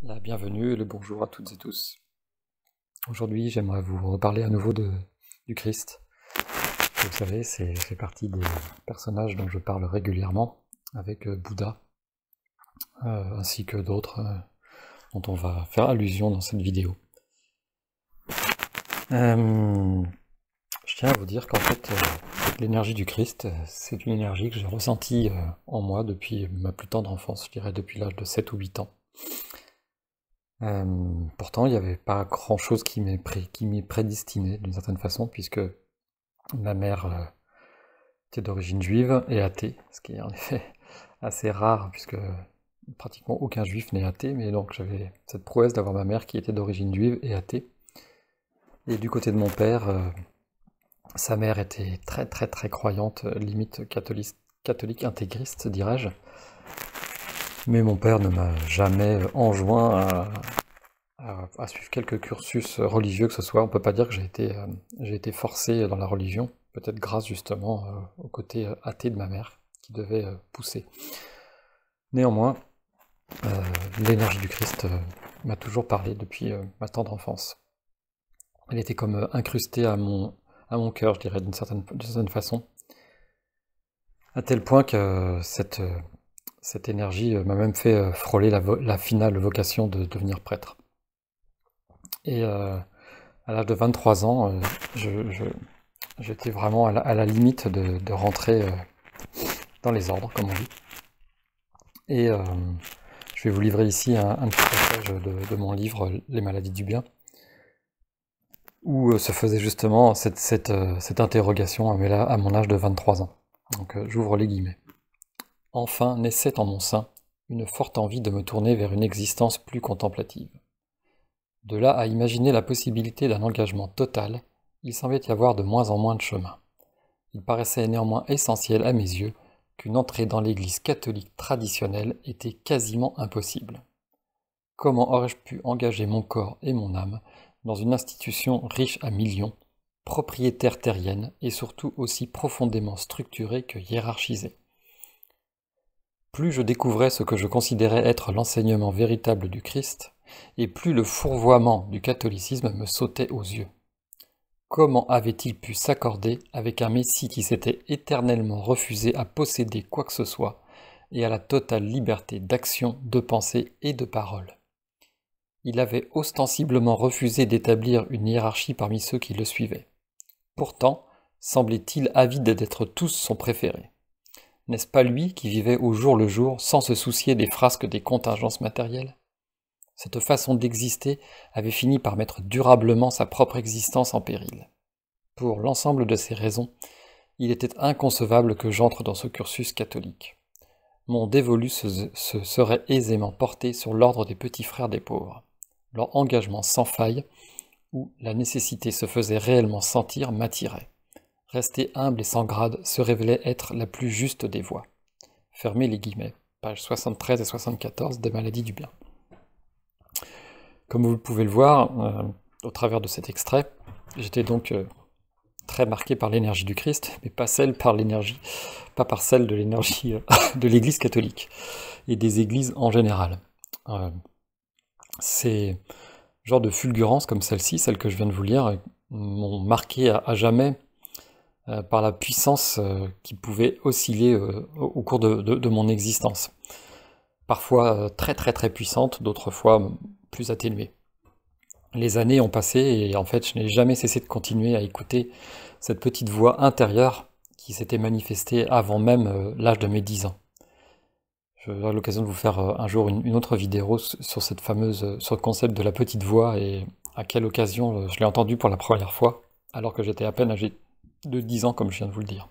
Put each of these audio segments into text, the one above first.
La bienvenue et le bonjour à toutes et tous. Aujourd'hui, j'aimerais vous reparler à nouveau du Christ. Vous savez, c'est fait partie des personnages dont je parle régulièrement avec Bouddha, ainsi que d'autres dont on va faire allusion dans cette vidéo. Je tiens à vous dire qu'en fait, l'énergie du Christ, c'est une énergie que j'ai ressentie en moi depuis ma plus tendre enfance, je dirais depuis l'âge de 7 ou 8 ans. Pourtant, il n'y avait pas grand-chose qui m'y prédestiné d'une certaine façon, puisque ma mère était d'origine juive et athée, ce qui est en effet assez rare, puisque pratiquement aucun juif n'est athée, mais donc j'avais cette prouesse d'avoir ma mère qui était d'origine juive et athée. Et du côté de mon père, sa mère était très très très croyante, limite catholique intégriste, dirais-je. Mais mon père ne m'a jamais enjoint à suivre quelque cursus religieux que ce soit. On peut pas dire que j'ai été forcé dans la religion, peut-être grâce justement au côté athée de ma mère, qui devait pousser. Néanmoins, l'énergie du Christ m'a toujours parlé depuis ma tendre enfance. Elle était comme incrustée à mon cœur, je dirais, d'une certaine façon, à tel point que cette énergie m'a même fait frôler la finale vocation de devenir prêtre. Et à l'âge de 23 ans, j'étais vraiment à la limite de rentrer dans les ordres, comme on dit. Et je vais vous livrer ici un petit passage de mon livre « Les maladies du bien », où se faisait justement cette interrogation, mais là, à mon âge de 23 ans. Donc j'ouvre les guillemets. « Enfin naissait en mon sein une forte envie de me tourner vers une existence plus contemplative. De là à imaginer la possibilité d'un engagement total, il semblait y avoir de moins en moins de chemin. Il paraissait néanmoins essentiel à mes yeux qu'une entrée dans l'église catholique traditionnelle était quasiment impossible. Comment aurais-je pu engager mon corps et mon âme dans une institution riche à millions, propriétaire terrienne et surtout aussi profondément structurée que hiérarchisée? Plus je découvrais ce que je considérais être l'enseignement véritable du Christ, et plus le fourvoiement du catholicisme me sautait aux yeux. Comment avait-il pu s'accorder avec un Messie qui s'était éternellement refusé à posséder quoi que ce soit, et à la totale liberté d'action, de pensée et de parole? Il avait ostensiblement refusé d'établir une hiérarchie parmi ceux qui le suivaient. Pourtant, semblait-il avide d'être tous son préféré. N'est-ce pas lui qui vivait au jour le jour sans se soucier des frasques des contingences matérielles? Cette façon d'exister avait fini par mettre durablement sa propre existence en péril. Pour l'ensemble de ces raisons, il était inconcevable que j'entre dans ce cursus catholique. Mon dévolu se serait aisément porté sur l'ordre des petits frères des pauvres. Leur engagement sans faille, où la nécessité se faisait réellement sentir, m'attirait. Rester humble et sans grade se révélait être la plus juste des voies. Fermez les guillemets, pages 73 et 74 des maladies du bien. Comme vous pouvez le voir, au travers de cet extrait, j'étais donc très marqué par l'énergie du Christ, mais pas par celle de l'énergie de l'Église catholique et des églises en général. Ces genres de fulgurances comme celle-ci, celle que je viens de vous lire, m'ont marqué à jamais par la puissance qui pouvait osciller au cours de mon existence. Parfois très très très puissante, d'autres fois plus atténuée. Les années ont passé et en fait je n'ai jamais cessé de continuer à écouter cette petite voix intérieure qui s'était manifestée avant même l'âge de mes 10 ans. J'aurai l'occasion de vous faire un jour une autre vidéo sur sur le concept de la petite voix et à quelle occasion je l'ai entendue pour la première fois, alors que j'étais à peine âgé de 10 ans, comme je viens de vous le dire.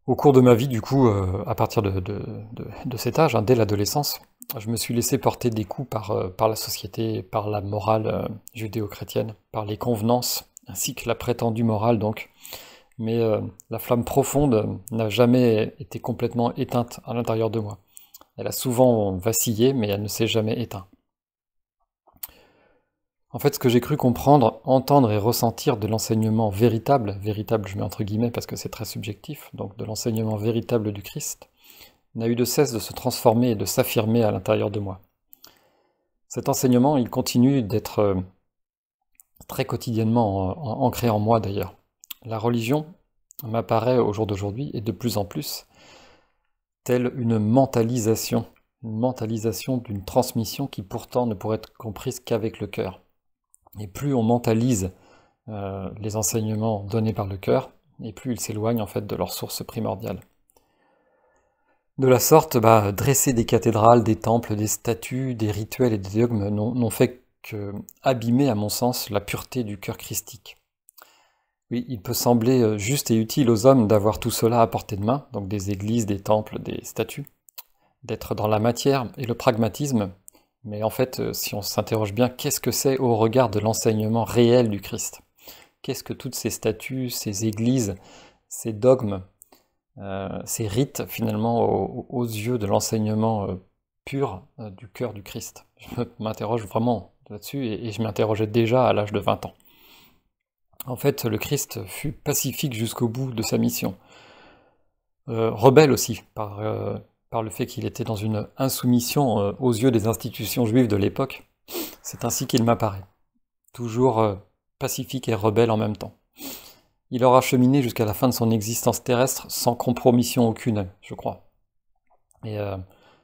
Au cours de ma vie, du coup, à partir de cet âge, dès l'adolescence, je me suis laissé porter des coups par la société, par la morale judéo-chrétienne, par les convenances, ainsi que la prétendue morale, donc. Mais la flamme profonde n'a jamais été complètement éteinte à l'intérieur de moi. Elle a souvent vacillé, mais elle ne s'est jamais éteinte. En fait, ce que j'ai cru comprendre, entendre et ressentir de l'enseignement véritable je mets entre guillemets parce que c'est très subjectif, donc de l'enseignement véritable du Christ, n'a eu de cesse de se transformer et de s'affirmer à l'intérieur de moi. Cet enseignement, il continue d'être très quotidiennement ancré en moi d'ailleurs. La religion m'apparaît au jour d'aujourd'hui, et de plus en plus, telle une mentalisation d'une transmission qui pourtant ne pourrait être comprise qu'avec le cœur. Et plus on mentalise les enseignements donnés par le cœur, et plus ils s'éloignent en fait de leur source primordiale. De la sorte, dresser des cathédrales, des temples, des statues, des rituels et des dogmes n'ont fait que abîmer, à mon sens, la pureté du cœur christique. Oui, il peut sembler juste et utile aux hommes d'avoir tout cela à portée de main, donc des églises, des temples, des statues, d'être dans la matière et le pragmatisme, mais en fait, si on s'interroge bien, qu'est-ce que c'est au regard de l'enseignement réel du Christ? Qu'est-ce que toutes ces statues, ces églises, ces dogmes, ces rites, finalement, aux yeux de l'enseignement pur du cœur du Christ? Je m'interroge vraiment là-dessus, et je m'interrogeais déjà à l'âge de 20 ans. En fait, le Christ fut pacifique jusqu'au bout de sa mission. Rebelle aussi, par le fait qu'il était dans une insoumission aux yeux des institutions juives de l'époque. C'est ainsi qu'il m'apparaît. Toujours pacifique et rebelle en même temps. Il aura cheminé jusqu'à la fin de son existence terrestre sans compromission aucune, je crois. Et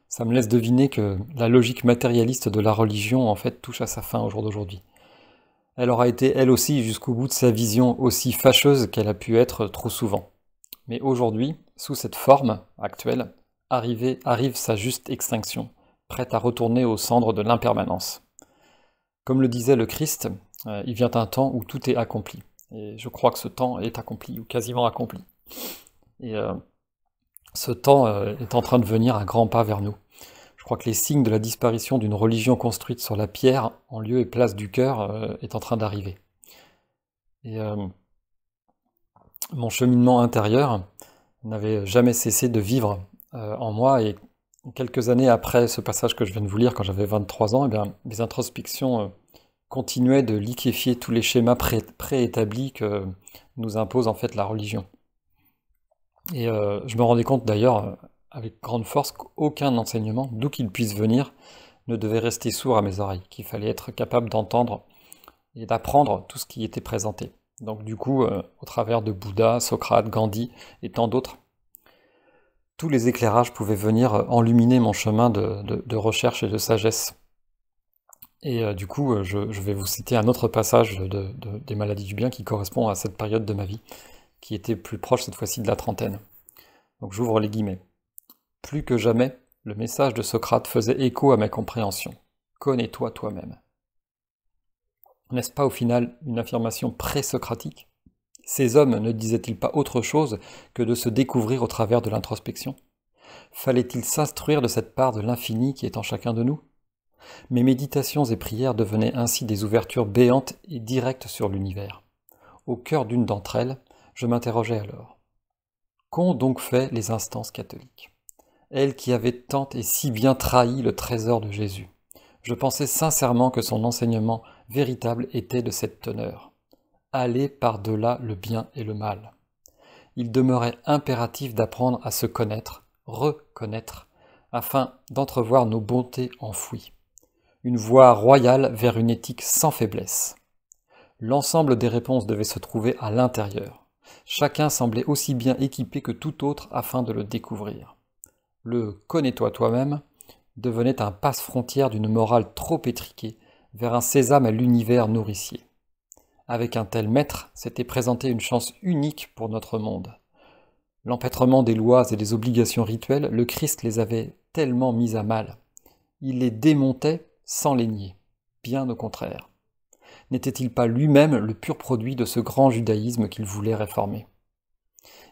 ça me laisse deviner que la logique matérialiste de la religion, en fait, touche à sa fin au jour d'aujourd'hui. Elle aura été, elle aussi, jusqu'au bout de sa vision, aussi fâcheuse qu'elle a pu être trop souvent. Mais aujourd'hui, sous cette forme actuelle, arrive sa juste extinction, prête à retourner aux cendres de l'impermanence. Comme le disait le Christ, il vient un temps où tout est accompli. Et je crois que ce temps est accompli, ou quasiment accompli. Et ce temps est en train de venir à grands pas vers nous. Je crois que les signes de la disparition d'une religion construite sur la pierre, en lieu et place du cœur, est en train d'arriver. Et mon cheminement intérieur n'avait jamais cessé de vivre en moi, et quelques années après ce passage que je viens de vous lire, quand j'avais 23 ans, mes introspections continuaient de liquéfier tous les schémas préétablis que nous impose en fait la religion. Et je me rendais compte d'ailleurs, avec grande force, qu'aucun enseignement, d'où qu'il puisse venir, ne devait rester sourd à mes oreilles, qu'il fallait être capable d'entendre et d'apprendre tout ce qui était présenté. Donc du coup, au travers de Bouddha, Socrate, Gandhi et tant d'autres, tous les éclairages pouvaient venir enluminer mon chemin de recherche et de sagesse. Et du coup, je vais vous citer un autre passage des maladies du bien qui correspond à cette période de ma vie, qui était plus proche cette fois-ci de la trentaine. Donc j'ouvre les guillemets. Plus que jamais, le message de Socrate faisait écho à ma compréhension. Connais-toi toi-même. N'est-ce pas au final une affirmation pré-socratique? Ces hommes ne disaient-ils pas autre chose que de se découvrir au travers de l'introspection? Fallait-il s'instruire de cette part de l'infini qui est en chacun de nous? Mes méditations et prières devenaient ainsi des ouvertures béantes et directes sur l'univers. Au cœur d'une d'entre elles, je m'interrogeais alors. Qu'ont donc fait les instances catholiques? Elles qui avaient tant et si bien trahi le trésor de Jésus. Je pensais sincèrement que son enseignement véritable était de cette teneur. Aller par-delà le bien et le mal. Il demeurait impératif d'apprendre à se connaître, reconnaître, afin d'entrevoir nos bontés enfouies. Une voie royale vers une éthique sans faiblesse. L'ensemble des réponses devait se trouver à l'intérieur. Chacun semblait aussi bien équipé que tout autre afin de le découvrir. Le « connais-toi toi-même » devenait un passe-frontière d'une morale trop étriquée vers un sésame à l'univers nourricier. Avec un tel maître, s'était présentée une chance unique pour notre monde. L'empêtrement des lois et des obligations rituelles, le Christ les avait tellement mis à mal. Il les démontait sans les nier, bien au contraire. N'était-il pas lui-même le pur produit de ce grand judaïsme qu'il voulait réformer?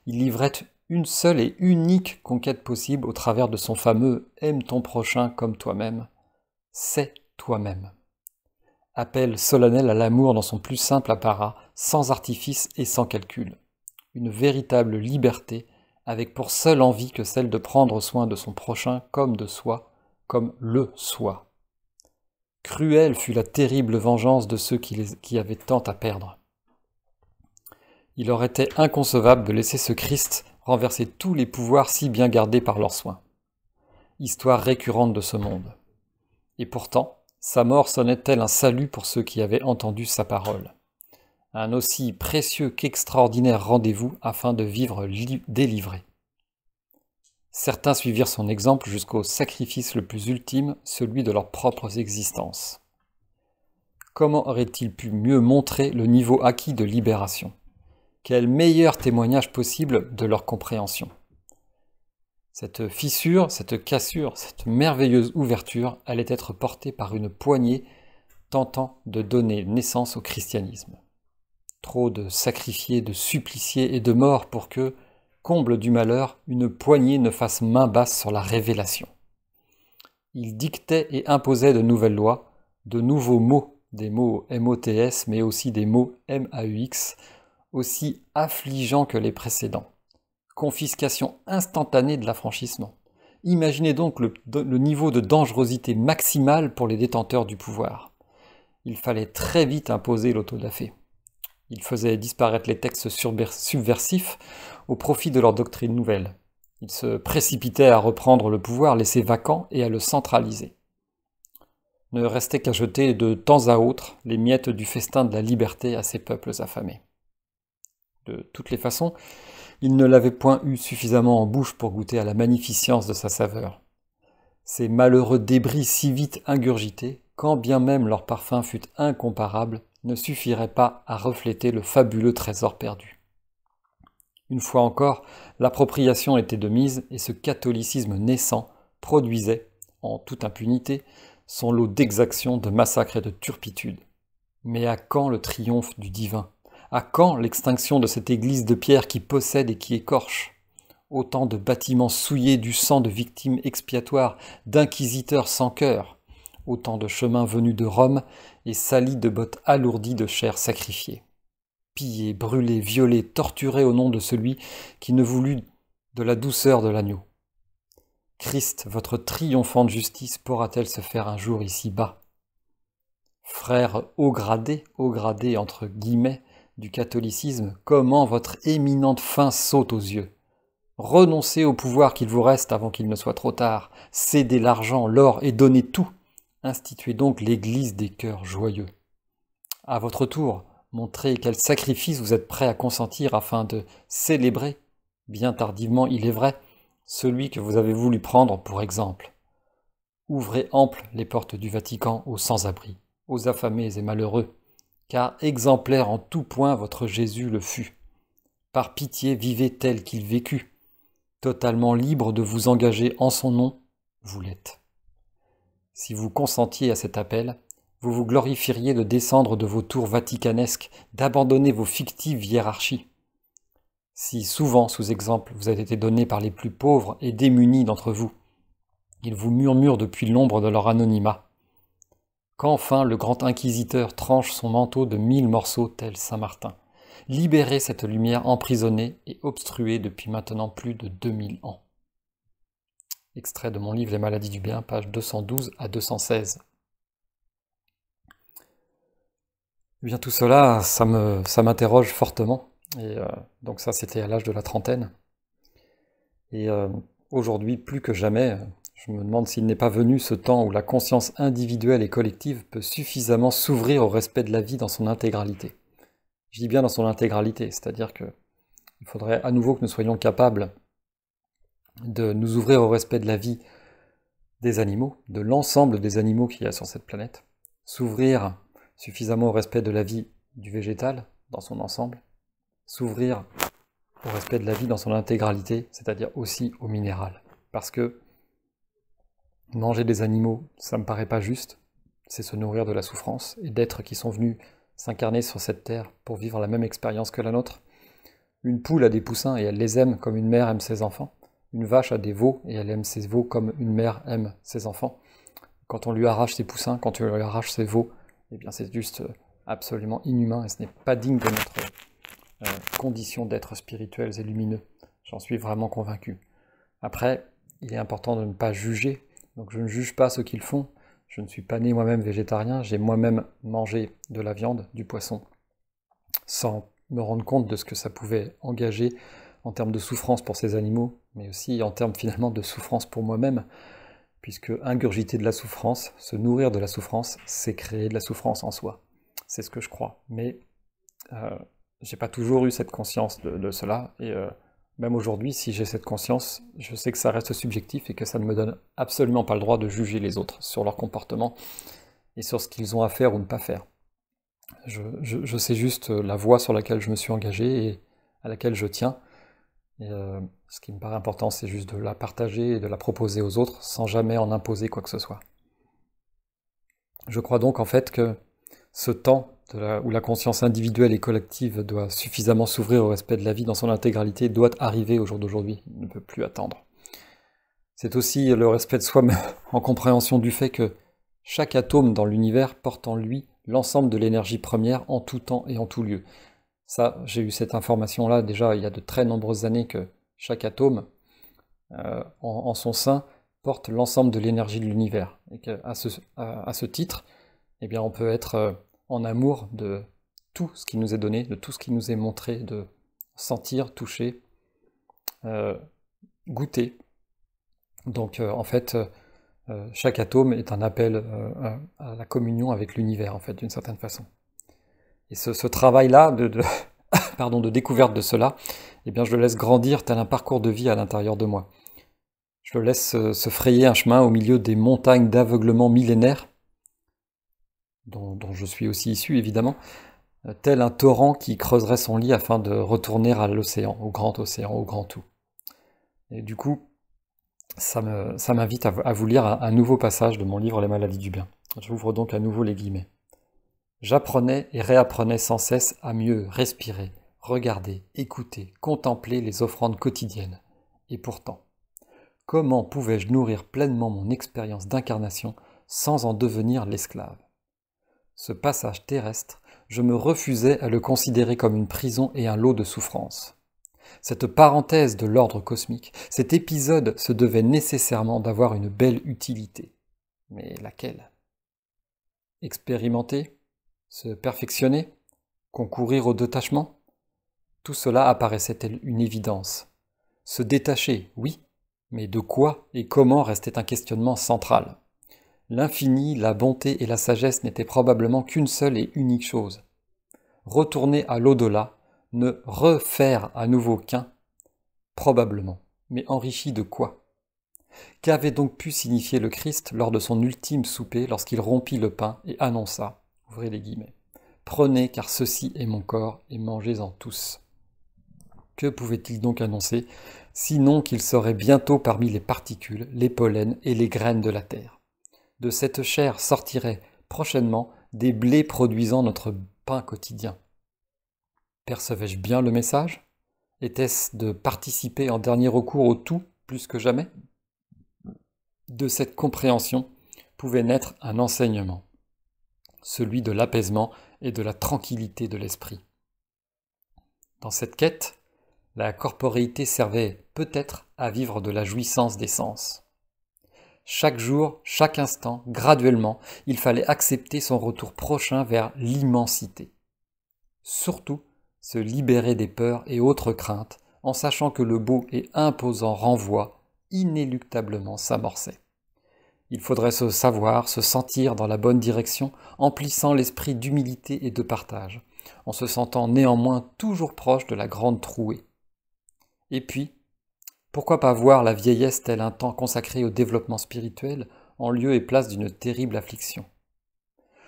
Il livrait une seule et unique conquête possible au travers de son fameux « aime ton prochain comme toi-même », c'est toi-même. Appel solennel à l'amour dans son plus simple apparat, sans artifice et sans calcul. Une véritable liberté, avec pour seule envie que celle de prendre soin de son prochain comme de soi, comme le soi. Cruelle fut la terrible vengeance de ceux qui avaient tant à perdre. Il aurait été inconcevable de laisser ce Christ renverser tous les pouvoirs si bien gardés par leurs soins. histoire récurrente de ce monde. Et pourtant, sa mort sonnait tel un salut pour ceux qui avaient entendu sa parole. Un aussi précieux qu'extraordinaire rendez-vous afin de vivre délivré. Certains suivirent son exemple jusqu'au sacrifice le plus ultime, celui de leurs propres existences. Comment aurait-il pu mieux montrer le niveau acquis de libération? Quel meilleur témoignage possible de leur compréhension? Cette fissure, cette cassure, cette merveilleuse ouverture allait être portée par une poignée tentant de donner naissance au christianisme. Trop de sacrifiés, de suppliciés et de morts pour que, comble du malheur, une poignée ne fasse main basse sur la révélation. Il dictait et imposait de nouvelles lois, de nouveaux mots, des mots MOTS, mais aussi des mots MAUX, aussi affligeants que les précédents. Confiscation instantanée de l'affranchissement. Imaginez donc le niveau de dangerosité maximale pour les détenteurs du pouvoir. Il fallait très vite imposer l'autodafé. Il faisait disparaître les textes subversifs au profit de leur doctrine nouvelle. Il se précipitait à reprendre le pouvoir laissé vacant et à le centraliser. Ne restait qu'à jeter de temps à autre les miettes du festin de la liberté à ces peuples affamés. De toutes les façons, ils ne l'avaient point eu suffisamment en bouche pour goûter à la magnificence de sa saveur. Ces malheureux débris si vite ingurgités, quand bien même leur parfum fût incomparable, ne suffiraient pas à refléter le fabuleux trésor perdu. Une fois encore, l'appropriation était de mise et ce catholicisme naissant produisait, en toute impunité, son lot d'exactions, de massacres et de turpitudes. Mais à quand le triomphe du divin? À quand l'extinction de cette église de pierre qui possède et qui écorche? Autant de bâtiments souillés du sang de victimes expiatoires, d'inquisiteurs sans cœur. Autant de chemins venus de Rome et salis de bottes alourdies de chair sacrifiée. Pillés, brûlés, violés, torturés au nom de celui qui ne voulut de la douceur de l'agneau. Christ, votre triomphante justice, pourra-t-elle se faire un jour ici-bas? Frères haut gradés entre guillemets, du catholicisme, comment votre éminente fin saute aux yeux. Renoncez au pouvoir qu'il vous reste avant qu'il ne soit trop tard. Cédez l'argent, l'or et donnez tout. Instituez donc l'église des cœurs joyeux. À votre tour, montrez quel sacrifice vous êtes prêt à consentir afin de célébrer, bien tardivement il est vrai, celui que vous avez voulu prendre pour exemple. Ouvrez amples les portes du Vatican aux sans-abri, aux affamés et malheureux, car exemplaire en tout point votre Jésus le fut. Par pitié, vivez tel qu'il vécut. Totalement libre de vous engager en son nom, vous l'êtes. Si vous consentiez à cet appel, vous vous glorifieriez de descendre de vos tours vaticanesques, d'abandonner vos fictives hiérarchies. Si souvent, sous exemple, vous avez été donné par les plus pauvres et démunis d'entre vous, ils vous murmurent depuis l'ombre de leur anonymat. Quand enfin le grand inquisiteur tranche son manteau de 1000 morceaux tel Saint-Martin, libérez cette lumière emprisonnée et obstruée depuis maintenant plus de 2000 ans. Extrait de mon livre Les maladies du bien, pages 212 à 216. Eh bien tout cela, ça m'interroge fortement. Et donc ça, c'était à l'âge de la trentaine. Et aujourd'hui, plus que jamais, je me demande s'il n'est pas venu ce temps où la conscience individuelle et collective peut suffisamment s'ouvrir au respect de la vie dans son intégralité. Je dis bien dans son intégralité, c'est-à-dire qu'il faudrait à nouveau que nous soyons capables de nous ouvrir au respect de la vie des animaux, de l'ensemble des animaux qu'il y a sur cette planète, s'ouvrir suffisamment au respect de la vie du végétal dans son ensemble, s'ouvrir au respect de la vie dans son intégralité, c'est-à-dire aussi au minéral. Parce que manger des animaux, ça me paraît pas juste, c'est se nourrir de la souffrance et d'êtres qui sont venus s'incarner sur cette terre pour vivre la même expérience que la nôtre. Une poule a des poussins et elle les aime comme une mère aime ses enfants. Une vache a des veaux et elle aime ses veaux comme une mère aime ses enfants. Quand on lui arrache ses poussins, quand on lui arrache ses veaux, eh bien c'est juste absolument inhumain et ce n'est pas digne de notre condition d'être spirituels et lumineux. J'en suis vraiment convaincu. Après, il est important de ne pas juger, donc je ne juge pas ce qu'ils font. Je ne suis pas né moi-même végétarien, j'ai moi-même mangé de la viande, du poisson, sans me rendre compte de ce que ça pouvait engager en termes de souffrance pour ces animaux, mais aussi en termes finalement de souffrance pour moi-même, puisque ingurgiter de la souffrance, se nourrir de la souffrance, c'est créer de la souffrance en soi. C'est ce que je crois. Mais j'ai pas toujours eu cette conscience de cela, et même aujourd'hui, si j'ai cette conscience, je sais que ça reste subjectif et que ça ne me donne absolument pas le droit de juger les autres sur leur comportement et sur ce qu'ils ont à faire ou ne pas faire. Je sais juste la voie sur laquelle je me suis engagé et à laquelle je tiens. Et ce qui me paraît important, c'est juste de la partager et de la proposer aux autres sans jamais en imposer quoi que ce soit. Je crois donc en fait que ce temps où la conscience individuelle et collective doit suffisamment s'ouvrir au respect de la vie dans son intégralité doit arriver au jour d'aujourd'hui. Il ne peut plus attendre. C'est aussi le respect de soi, mais en compréhension du fait que chaque atome dans l'univers porte en lui l'ensemble de l'énergie première en tout temps et en tout lieu. Ça, j'ai eu cette information-là déjà il y a de très nombreuses années que chaque atome, en son sein, porte l'ensemble de l'énergie de l'univers. Et qu'à ce titre, eh bien, on peut être en amour de tout ce qui nous est donné, de tout ce qui nous est montré, de sentir, toucher, goûter. Donc en fait, chaque atome est un appel à la communion avec l'univers, en fait, d'une certaine façon. Et ce travail-là pardon, de découverte de cela, eh bien, je le laisse grandir tel un parcours de vie à l'intérieur de moi. Je le laisse se frayer un chemin au milieu des montagnes d'aveuglement millénaires, dont je suis aussi issu évidemment, tel un torrent qui creuserait son lit afin de retourner à l'océan, au grand tout. Et du coup, ça m'invite à vous lire un nouveau passage de mon livre Les maladies du bien. J'ouvre donc à nouveau les guillemets. J'apprenais et réapprenais sans cesse à mieux respirer, regarder, écouter, contempler les offrandes quotidiennes. Et pourtant, comment pouvais-je nourrir pleinement mon expérience d'incarnation sans en devenir l'esclave ? Ce passage terrestre, je me refusais à le considérer comme une prison et un lot de souffrance. Cette parenthèse de l'ordre cosmique, cet épisode se devait nécessairement d'avoir une belle utilité. Mais laquelle ? Expérimenter ? Se perfectionner ? Concourir au détachement ? Tout cela apparaissait-elle une évidence. Se détacher, oui, mais de quoi et comment restait un questionnement central. L'infini, la bonté et la sagesse n'étaient probablement qu'une seule et unique chose. Retourner à l'au-delà, ne refaire à nouveau qu'un, probablement, mais enrichi de quoi ? Qu'avait donc pu signifier le Christ lors de son ultime souper lorsqu'il rompit le pain et annonça, ouvrez les guillemets, « Prenez car ceci est mon corps et mangez-en tous ». Que pouvait-il donc annoncer, sinon qu'il serait bientôt parmi les particules, les pollens et les graines de la terre ? De cette chair sortiraient prochainement des blés produisant notre pain quotidien. Percevais-je bien le message ? Était-ce de participer en dernier recours au tout plus que jamais ? De cette compréhension pouvait naître un enseignement, celui de l'apaisement et de la tranquillité de l'esprit. Dans cette quête, la corporéité servait peut-être à vivre de la jouissance des sens. Chaque jour, chaque instant, graduellement, il fallait accepter son retour prochain vers l'immensité. Surtout, se libérer des peurs et autres craintes, en sachant que le beau et imposant renvoi inéluctablement s'amorçait. Il faudrait se savoir, se sentir dans la bonne direction, emplissant l'esprit d'humilité et de partage, en se sentant néanmoins toujours proche de la grande trouée. Et puis, pourquoi pas voir la vieillesse tel un temps consacré au développement spirituel, en lieu et place d'une terrible affliction ?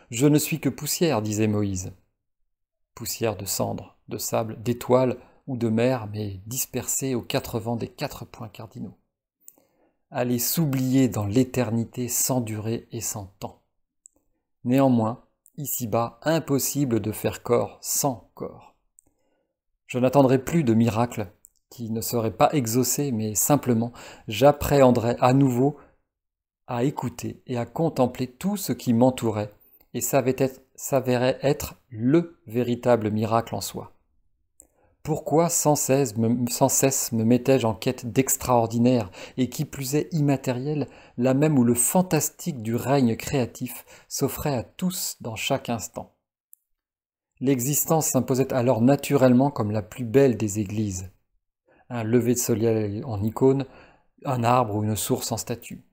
Je ne suis que poussière, disait Moïse. Poussière de cendres, de sable, d'étoiles ou de mer, mais dispersée aux quatre vents des 4 points cardinaux. Aller s'oublier dans l'éternité sans durée et sans temps. Néanmoins, ici-bas, impossible de faire corps sans corps. Je n'attendrai plus de miracles qui ne seraient pas exaucés, mais simplement j'appréhendrai à nouveau à écouter et à contempler tout ce qui m'entourait et s'avérait être le véritable miracle en soi. Pourquoi sans cesse me mettais-je en quête d'extraordinaire et qui plus est immatériel, là même où le fantastique du règne créatif s'offrait à tous dans chaque instant ? L'existence s'imposait alors naturellement comme la plus belle des églises. Un lever de soleil en icône, un arbre ou une source en statue.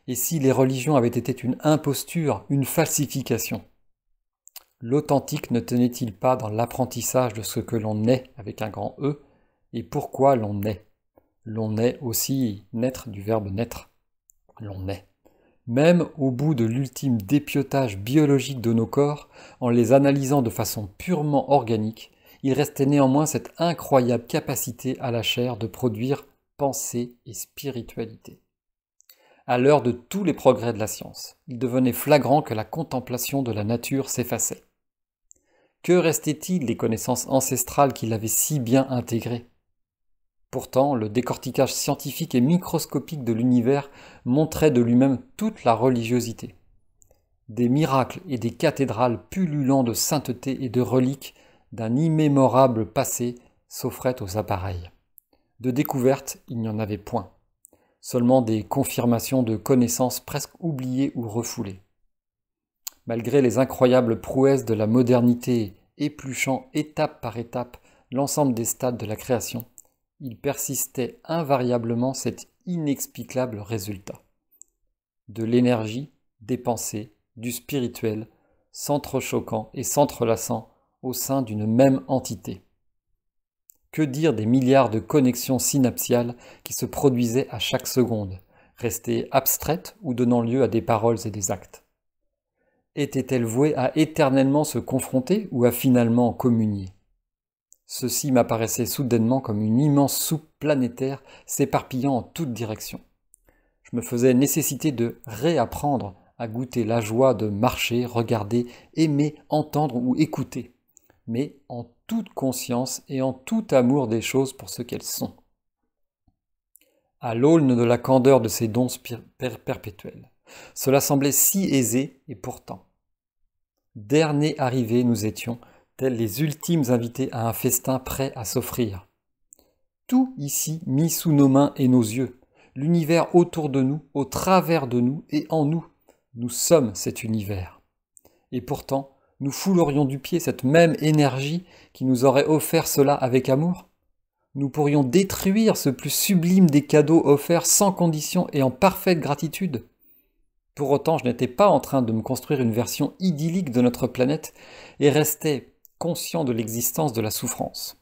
Et si les religions avaient été une imposture, une falsification? L'authentique ne tenait-il pas dans l'apprentissage de ce que l'on est avec un grand E et pourquoi l'on est? L'on est aussi naître du verbe naître. L'on est. Même au bout de l'ultime dépiotage biologique de nos corps, en les analysant de façon purement organique, il restait néanmoins cette incroyable capacité à la chair de produire pensée et spiritualité. À l'heure de tous les progrès de la science, il devenait flagrant que la contemplation de la nature s'effaçait. Que restait-il des connaissances ancestrales qu'il avait si bien intégrées? Pourtant, le décortiquage scientifique et microscopique de l'univers montrait de lui-même toute la religiosité. Des miracles et des cathédrales pullulant de sainteté et de reliques d'un immémorable passé s'offraient aux appareils. De découvertes, il n'y en avait point. Seulement des confirmations de connaissances presque oubliées ou refoulées. Malgré les incroyables prouesses de la modernité épluchant étape par étape l'ensemble des stades de la création, il persistait invariablement cet inexplicable résultat. De l'énergie, des pensées, du spirituel, s'entrechoquant et s'entrelaçant au sein d'une même entité. Que dire des milliards de connexions synaptiales qui se produisaient à chaque seconde, restées abstraites ou donnant lieu à des paroles et des actes? Étaient-elles vouées à éternellement se confronter ou à finalement communier? Ceci m'apparaissait soudainement comme une immense soupe planétaire s'éparpillant en toutes directions. Je me faisais nécessité de réapprendre à goûter la joie de marcher, regarder, aimer, entendre ou écouter, mais en toute conscience et en tout amour des choses pour ce qu'elles sont. À l'aune de la candeur de ces dons perpétuels, cela semblait si aisé et pourtant. Derniers arrivés nous étions, tels les ultimes invités à un festin prêt à s'offrir. Tout ici mis sous nos mains et nos yeux, l'univers autour de nous, au travers de nous et en nous. Nous sommes cet univers. Et pourtant, nous foulerions du pied cette même énergie qui nous aurait offert cela avec amour? Nous pourrions détruire ce plus sublime des cadeaux offerts sans condition et en parfaite gratitude? Pour autant, je n'étais pas en train de me construire une version idyllique de notre planète et restais conscient de l'existence de la souffrance.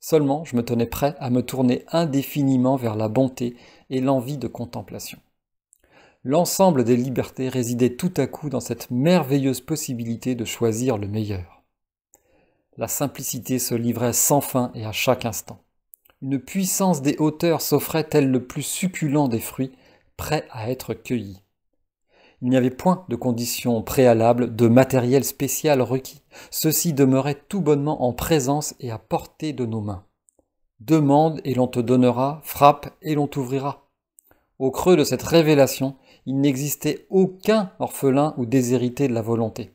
Seulement, je me tenais prêt à me tourner indéfiniment vers la bonté et l'envie de contemplation. L'ensemble des libertés résidait tout à coup dans cette merveilleuse possibilité de choisir le meilleur. La simplicité se livrait sans fin et à chaque instant. Une puissance des hauteurs s'offrait tel le plus succulent des fruits, prêt à être cueilli. Il n'y avait point de conditions préalables, de matériel spécial requis. Ceci demeurait tout bonnement en présence et à portée de nos mains. Demande et l'on te donnera, frappe et l'on t'ouvrira. Au creux de cette révélation, il n'existait aucun orphelin ou déshérité de la volonté.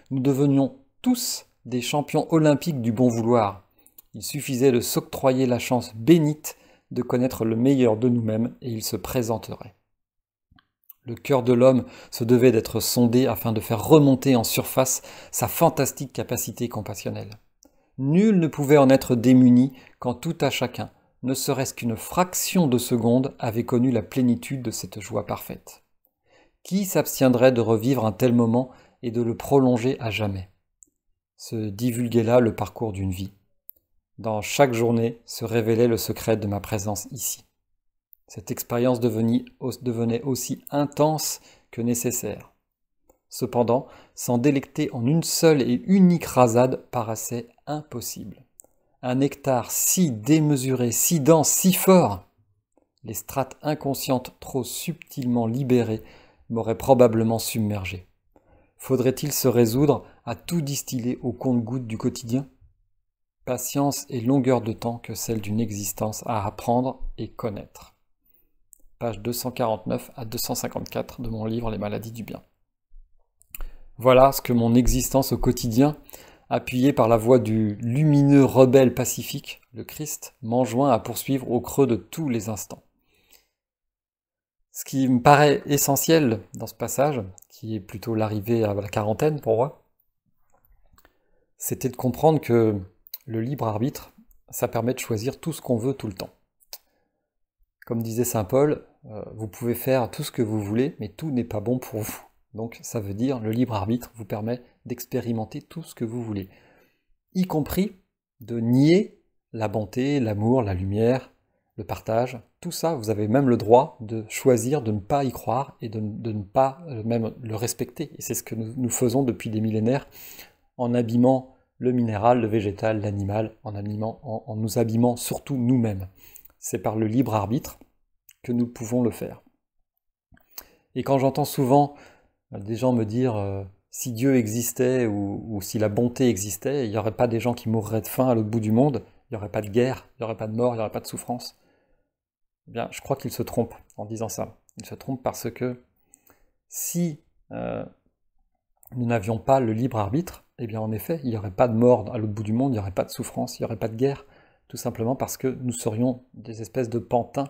Nous devenions tous des champions olympiques du bon vouloir. Il suffisait de s'octroyer la chance bénite de connaître le meilleur de nous-mêmes et il se présenterait. Le cœur de l'homme se devait d'être sondé afin de faire remonter en surface sa fantastique capacité compassionnelle. Nul ne pouvait en être démuni quand tout à chacun, ne serait-ce qu'une fraction de seconde, avait connu la plénitude de cette joie parfaite. Qui s'abstiendrait de revivre un tel moment et de le prolonger à jamais? Se divulguait là le parcours d'une vie. Dans chaque journée se révélait le secret de ma présence ici. Cette expérience devenait aussi intense que nécessaire. Cependant, s'en délecter en une seule et unique rasade paraissait impossible. Un nectar si démesuré, si dense, si fort, les strates inconscientes trop subtilement libérées m'auraient probablement submergé. Faudrait-il se résoudre à tout distiller au compte-gouttes du quotidien? Patience et longueur de temps que celle d'une existence à apprendre et connaître. Page 249 à 254 de mon livre Les maladies du bien. Voilà ce que mon existence au quotidien, appuyée par la voix du lumineux rebelle pacifique, le Christ, m'enjoint à poursuivre au creux de tous les instants. Ce qui me paraît essentiel dans ce passage, qui est plutôt l'arrivée à la quarantaine pour moi, c'était de comprendre que le libre arbitre, ça permet de choisir tout ce qu'on veut tout le temps. Comme disait saint Paul, vous pouvez faire tout ce que vous voulez, mais tout n'est pas bon pour vous. Donc ça veut dire, le libre arbitre vous permet d'expérimenter tout ce que vous voulez, y compris de nier la bonté, l'amour, la lumière, le partage. Tout ça, vous avez même le droit de choisir de ne pas y croire et de ne pas même le respecter. Et c'est ce que nous faisons depuis des millénaires en abîmant le minéral, le végétal, l'animal, en nous abîmant surtout nous-mêmes. C'est par le libre arbitre que nous pouvons le faire. Et quand j'entends souvent des gens me dire si Dieu existait ou si la bonté existait, il n'y aurait pas des gens qui mourraient de faim à l'autre bout du monde, il n'y aurait pas de guerre, il n'y aurait pas de mort, il n'y aurait pas de souffrance. Eh bien, je crois qu'ils se trompent en disant ça. Ils se trompent parce que si nous n'avions pas le libre arbitre, eh bien en effet, il n'y aurait pas de mort à l'autre bout du monde, il n'y aurait pas de souffrance, il n'y aurait pas de guerre, tout simplement parce que nous serions des espèces de pantins,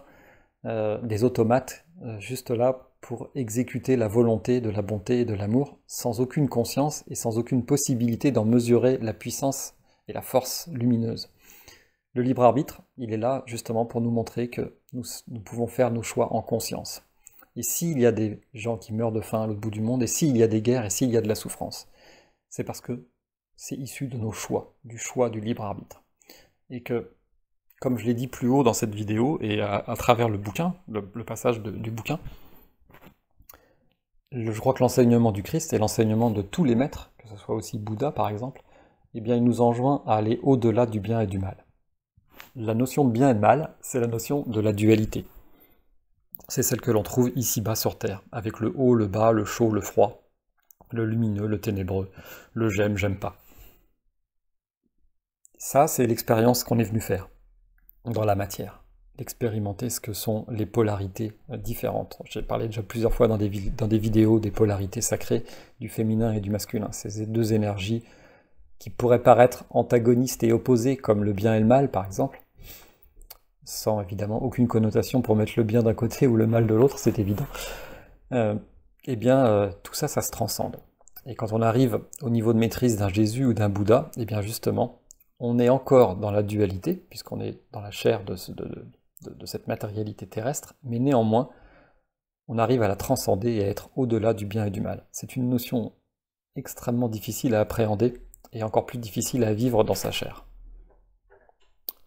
des automates, juste là pour exécuter la volonté de la bonté et de l'amour, sans aucune conscience et sans aucune possibilité d'en mesurer la puissance et la force lumineuse. Le libre arbitre, il est là justement pour nous montrer que nous pouvons faire nos choix en conscience. Et s'il y a des gens qui meurent de faim à l'autre bout du monde, et s'il y a des guerres, et s'il y a de la souffrance, c'est parce que c'est issu de nos choix, du choix du libre arbitre. Et que, comme je l'ai dit plus haut dans cette vidéo, et à travers le bouquin, le passage du bouquin, je crois que l'enseignement du Christ et l'enseignement de tous les maîtres, que ce soit aussi Bouddha par exemple, eh bien il nous enjoint à aller au-delà du bien et du mal. La notion de bien et de mal, c'est la notion de la dualité. C'est celle que l'on trouve ici-bas sur Terre, avec le haut, le bas, le chaud, le froid, le lumineux, le ténébreux, le j'aime, j'aime pas. Ça, c'est l'expérience qu'on est venu faire dans la matière, d'expérimenter ce que sont les polarités différentes. J'ai parlé déjà plusieurs fois dans des vidéos des polarités sacrées, du féminin et du masculin. Ces deux énergies qui pourraient paraître antagonistes et opposées, comme le bien et le mal par exemple, sans évidemment aucune connotation pour mettre le bien d'un côté ou le mal de l'autre, c'est évident, eh bien tout ça, ça se transcende. Et quand on arrive au niveau de maîtrise d'un Jésus ou d'un Bouddha, eh bien justement, on est encore dans la dualité, puisqu'on est dans la chair de cette matérialité terrestre, mais néanmoins, on arrive à la transcender et à être au-delà du bien et du mal. C'est une notion extrêmement difficile à appréhender, et encore plus difficile à vivre dans sa chair.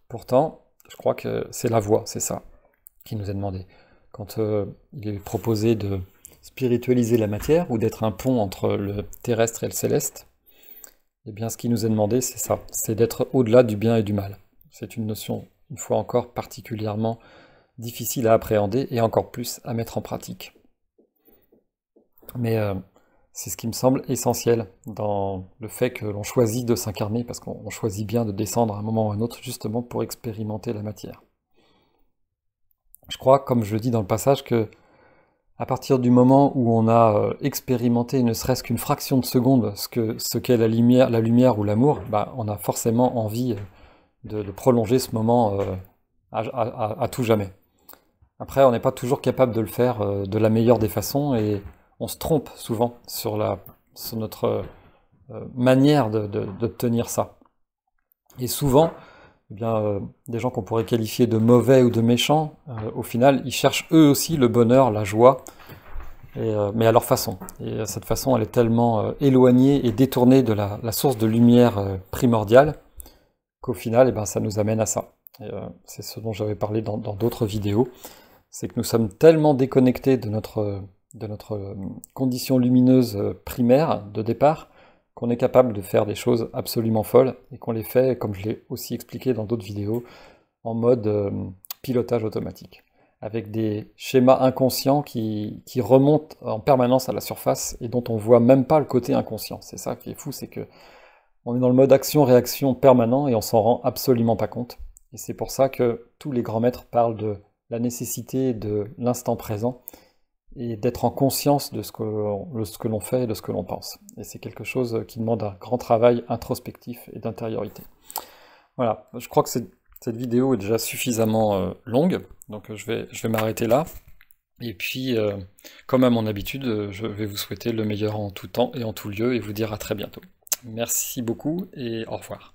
Pourtant, je crois que c'est la voie, c'est ça, qui nous est demandé. Quand il est proposé de spiritualiser la matière, ou d'être un pont entre le terrestre et le céleste, eh bien ce qui nous est demandé, c'est ça, c'est d'être au-delà du bien et du mal. C'est une notion, une fois encore, particulièrement difficile à appréhender, et encore plus à mettre en pratique. Mais c'est ce qui me semble essentiel dans le fait que l'on choisit de s'incarner, parce qu'on choisit bien de descendre à un moment ou à un autre, justement pour expérimenter la matière. Je crois, comme je le dis dans le passage, que à partir du moment où on a expérimenté ne serait-ce qu'une fraction de seconde ce qu'est la lumière ou l'amour, bah, on a forcément envie de prolonger ce moment à tout jamais. Après, on n'est pas toujours capable de le faire de la meilleure des façons, et on se trompe souvent sur notre manière d'obtenir ça. Et souvent, eh bien, des gens qu'on pourrait qualifier de mauvais ou de méchants, au final, ils cherchent eux aussi le bonheur, la joie, mais à leur façon. Et cette façon, elle est tellement éloignée et détournée de la source de lumière primordiale, qu'au final, eh ben, ça nous amène à ça. C'est ce dont j'avais parlé dans d'autres vidéos, c'est que nous sommes tellement déconnectés de notre condition lumineuse primaire de départ, qu'on est capable de faire des choses absolument folles, et qu'on les fait, comme je l'ai aussi expliqué dans d'autres vidéos, en mode pilotage automatique, avec des schémas inconscients qui remontent en permanence à la surface, et dont on voit même pas le côté inconscient. C'est ça qui est fou, c'est que on est dans le mode action-réaction permanent, et on s'en rend absolument pas compte. Et c'est pour ça que tous les grands maîtres parlent de la nécessité de l'instant présent, et d'être en conscience de ce que l'on fait et de ce que l'on pense. Et c'est quelque chose qui demande un grand travail introspectif et d'intériorité. Voilà, je crois que cette vidéo est déjà suffisamment longue, donc je vais m'arrêter là. Et puis, comme à mon habitude, je vais vous souhaiter le meilleur en tout temps et en tout lieu, et vous dire à très bientôt. Merci beaucoup et au revoir.